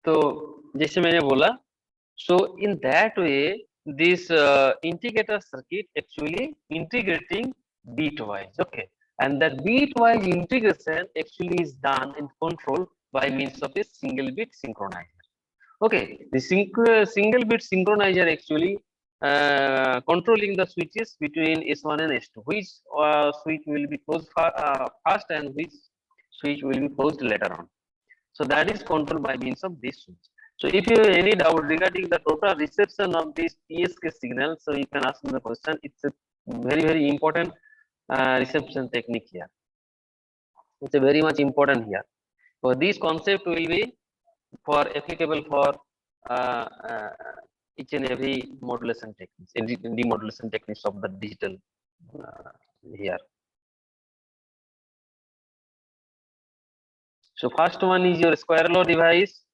तो जैसे मैंने बोला, so in that way this integrator circuit actually integrating bitwise, okay, and that bitwise integration actually is done and controlled by means of a single bit synchronizer. Okay, the single bit synchronizer actually controlling the switches between S1 and S2, which switch will be closed first and which switch will be closed later on. So that is controlled by means of this switch. So if you have any doubt regarding the total reception of this PSK signal, so you can ask me the question. It's a very important reception technique here. It's a very much important here. So this concept will be for applicable for uh, uh, each and every modulation techniques, demodulation techniques of the digital here. So first one is your square law device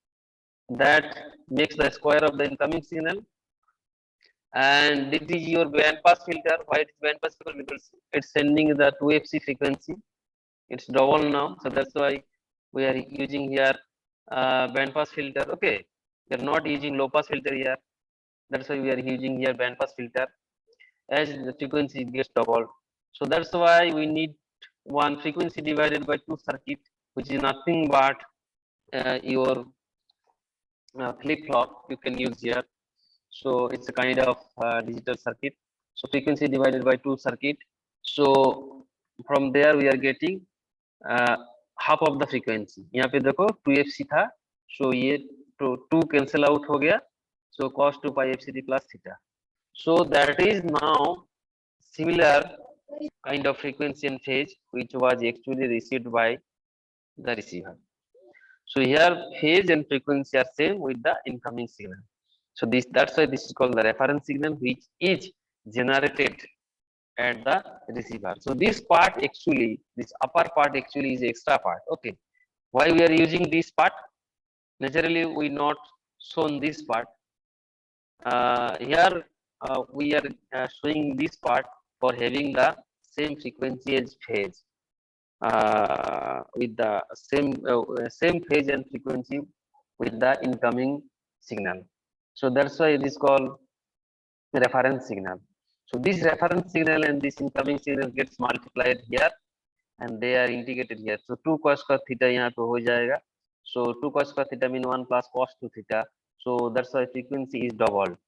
that makes the square of the incoming signal, and this is your band pass filter. Why it is band pass filter? Because it's sending the 2fc frequency. It's double now, so that's why we are using here band pass filter. Okay, we are not using low pass filter here. That's why we are using here band pass filter, as the frequency gets doubled. So that's why we need one frequency divided by two circuit, which is nothing but your flip flop you can use here. So it's a kind of digital circuit. So frequency divided by two circuit. So from there we are getting half of the frequency. यहाँ पे देखो 2fc था, so ये 2 cancel out हो गया, so cos 2 pi fct plus theta. So that is now similar kind of frequency and phase which was actually received by the receiver. So here phase and frequency are same with the incoming signal. So that's why this is called the reference signal, which is generated at the receiver. So this part actually, this upper part actually is extra part. Okay, why we are using this part? Naturally, we not shown this part. Here we are showing this part for having the same frequency as phase, with the same phase and frequency with the incoming signal. So that's why it is called reference signal. So this reference signal and this incoming signal gets multiplied here and they are integrated here. So 2 cos square theta यहाँ पे हो जाएगा. So 2 cos square theta mean 1 plus cos 2 theta. So that's why frequency is doubled.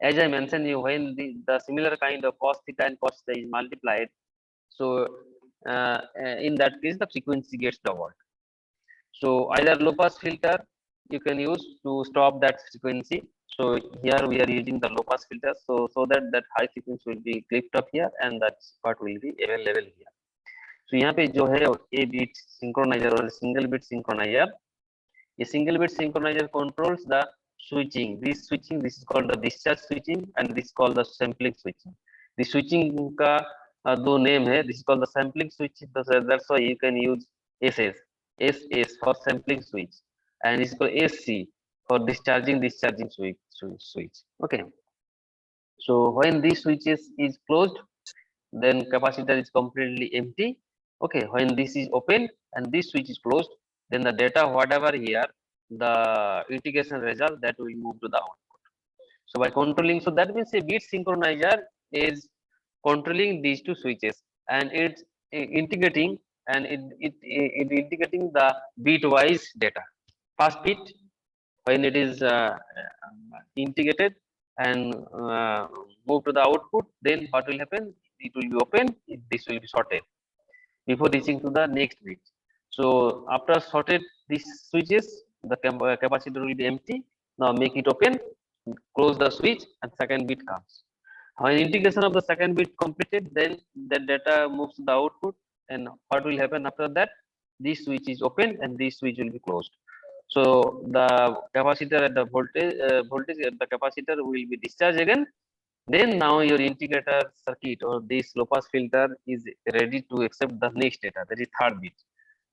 As I mentioned you, when the similar kind of cos theta and cos theta is multiplied, so in that case the frequency gets doubled. So either low pass filter you can use to stop that frequency. So here we are using the low pass filter, so that high frequency will be clipped up here and that part will be available here. So यहाँ पे जो है a bit synchronizer or single bit synchronizer, a single bit synchronizer controls the switching. This is called the discharge switching and this is called the sampling switching. The switching का दो name है. This is called the sampling switch. That's why you can use SS for sampling switch, and it's called SC for discharging switch. Okay. So when this switch is closed, then capacitor is completely empty. Okay. When this is open and this switch is closed, then the data whatever here, the integration result that will move to the output. So by controlling, so that means a bit synchronizer is controlling these two switches and it's integrating and it integrating the bitwise data. First bit when it is integrated and move to the output, then what will happen? It will be open, this will be sorted before reaching to the next bit. So after sorted these switches, the capacitor will be empty. Now make it open, close the switch, and second bit comes. When integration of the second bit completed, then the data moves to the output, and what will happen after that? This switch is open and this switch will be closed. So the capacitor at the voltage at the capacitor will be discharged again. Then now your integrator circuit or this low pass filter is ready to accept the next data, that is third bit.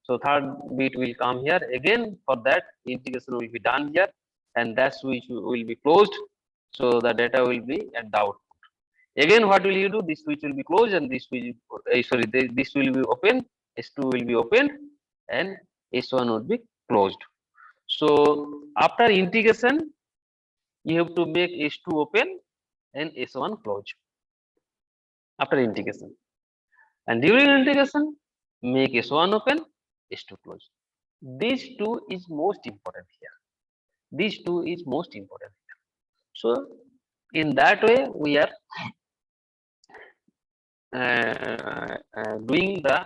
So third bit will come here. Again, for that integration will be done here, and that switch will be closed. So the data will be at the output. Again, what will you do? This switch will be closed, and this will this will be open. S2 will be open, and S1 would be closed. So after integration, you have to make S2 open and S1 closed. After integration, and during integration, make S1 open, S2 closed. These two is most important here. These two is most important here. So in that way, we are doing the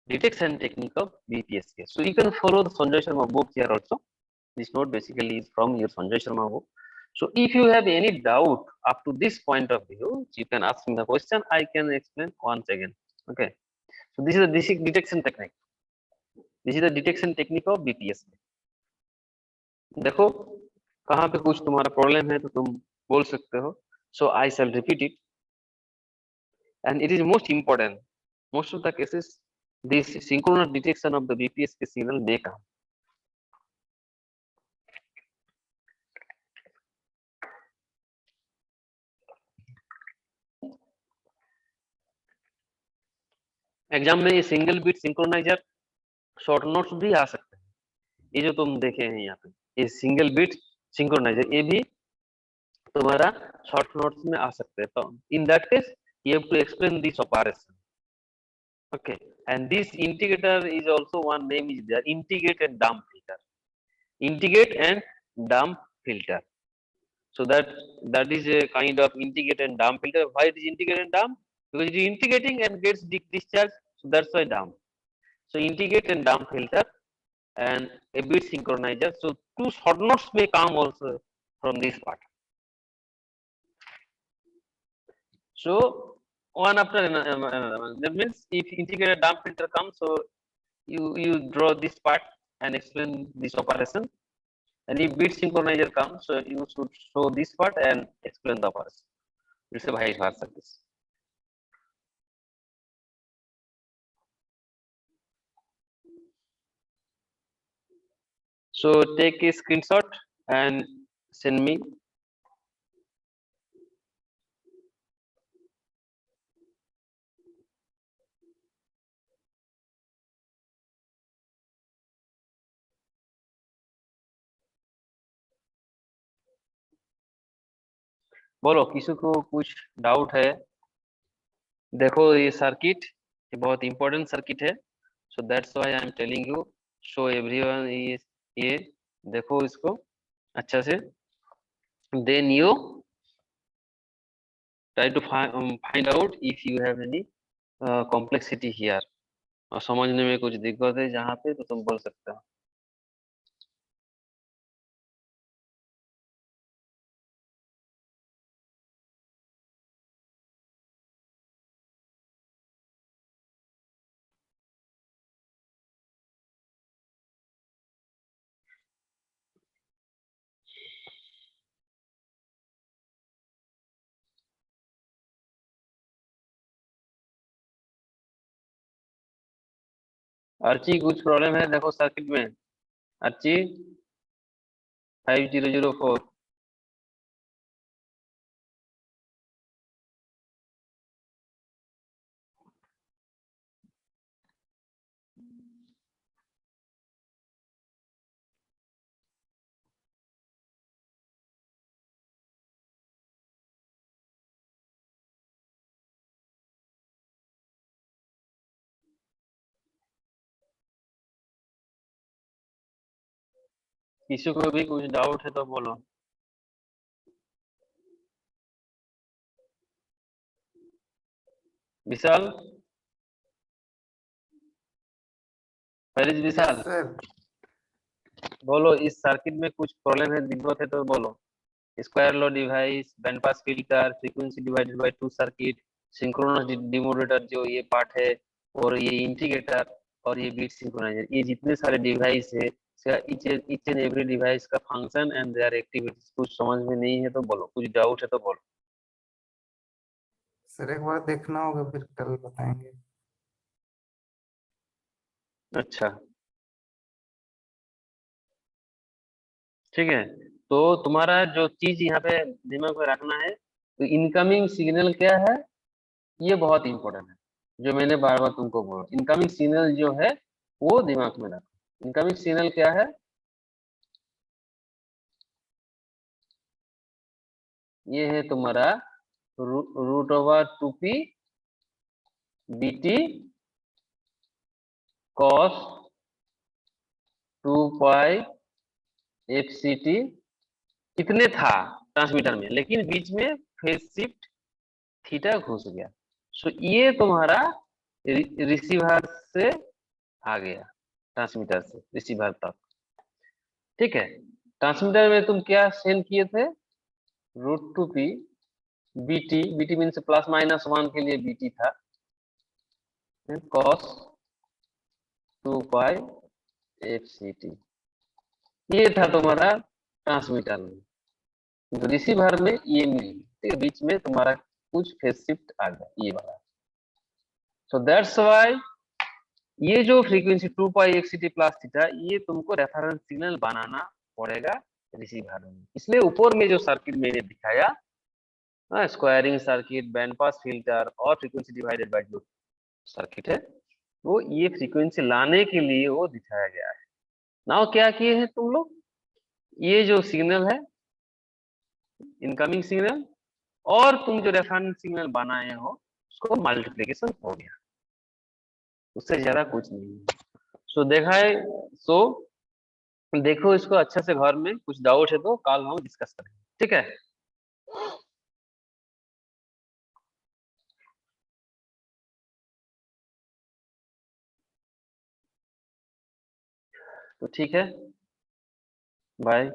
detection technique of BPSK. So you can follow the Sanjay Sharma book here also. This note basically is from your Sanjay Sharma book. So if you have any doubt up to this point of view, you can ask me the question. I can explain once again. Okay. So this is the basic detection technique. This is the detection technique of BPSK. देखो कहाँ पे कुछ तुम्हारा problem है तो तुम बोल सकते हो. So I shall repeat it, and it is most important. Most of the cases, this synchronous detection of the BPSK signal may come. Exam में ये single bit synchronizer short notes भी आ सकते हैं. ये जो तुम देखे हैं यहाँ पे, ये सिंगल बीट सिंक्रोनाइजर, ये भी तुम्हारा शॉर्ट नोट्स में आ सकते हैं. तो in that case you have to explain this operation. Okay, and this integrator is also one name is there, integrate and dump filter. Integrate and dump filter. So that is a kind of integrate and dump filter. Why it is integrate and dump? Because it is integrating and gets discharged. So that's why dump. So integrate and dump filter and a bit synchronizer. So two short notes may come also from this part. So one after another. That means if integrated dump filter comes, so you draw this part and explain this operation. And if bit synchronizer comes, so you should show this part and explain the operation. It's a vice versa. So take a screenshot and send me. बोलो किसी को कुछ doubt है? देखो ये circuit ये बहुत important circuit है. So that's why I am telling you. Show everyone is ये देखो इसको अच्छा से. Then you try to find out if you have any complexity here. और समझने में कुछ दिक्कत है जहाँ पे तो तुम बोल सकते हो. अर्ची कुछ प्रॉब्लम है देखो सर्किट में. अर्ची 5004. किसी को भी कुछ डाउट है तो बोलो. विशाल, विशाल सर बोलो इस सर्किट में कुछ प्रॉब्लम है दिक्कत है तो बोलो. Square low device, band pass filter, frequency divided by two circuit, synchronous demodulator जो ये पार्ट है, और ये इंटीग्रेटर और ये बीट सिंक्रोनाइजर, ये जितने सारे डिवाइस है, ईच एंड एवरी डिवाइस का फंक्शन एंड देयर एक्टिविटीज कुछ समझ में नहीं है तो बोलो. कुछ डाउट है तो बोलो. सर एक बार देखना होगा फिर कल बताएंगे. अच्छा, ठीक है। तो तुम्हारा जो चीज यहाँ पे दिमाग में रखना है, तो इनकमिंग सिग्नल क्या है, ये बहुत इंपॉर्टेंट है। जो मैंने बार बार तुमको बोला, इनकमिंग सिग्नल जो है वो दिमाग में रखो। इनकमिंग सिग्नल क्या है, ये है तुम्हारा root over 2p BT cos 2 pi F C T, कितने था ट्रांसमीटर में, लेकिन बीच में फेज शिफ्ट थीटा घुस गया। सो ये तुम्हारा रिसीवर से आ गया, ट्रांसमीटर से रिसीवर तक। ठीक है, ट्रांसमीटर में तुम क्या सेंड किए थे, √2p बीटी, बीटी मीन्स +-1 के लिए बीटी था, cos 2 pi F C T, ये था तुम्हारा ट्रांसमीटर में। तो रिसीवर में ये मिल गई, ठीक है, बीच में तुम्हारा कुछ फेज शिफ्ट आ गया, ये वाला। सो दैट्स वाई ये जो फ्रीक्वेंसी 2 पाई एक्स टी प्लस थीटा, ये तुमको रेफरेंस सिग्नल बनाना पड़ेगा रिसीवर में। इसलिए ऊपर में जो सर्किट मैंने दिखाया, squaring circuit, band pass filter और फ्रीक्वेंसी डिवाइडेड बाय जो सर्किट है, वो ये फ्रीक्वेंसी लाने के लिए वो दिखाया गया है। नाउ क्या किए हैं तुम लोग, ये जो सिग्नल है इनकमिंग सिग्नल, और तुम जो रेफरेंस सिग्नल बनाए हो उसको मल्टीप्लिकेशन हो गया, उससे ज्यादा कुछ नहीं है। सो देखा है। सो देखो इसको अच्छे से घर में, कुछ डाउट है तो कल हम डिस्कस करेंगे, ठीक है। तो ठीक है, बाय।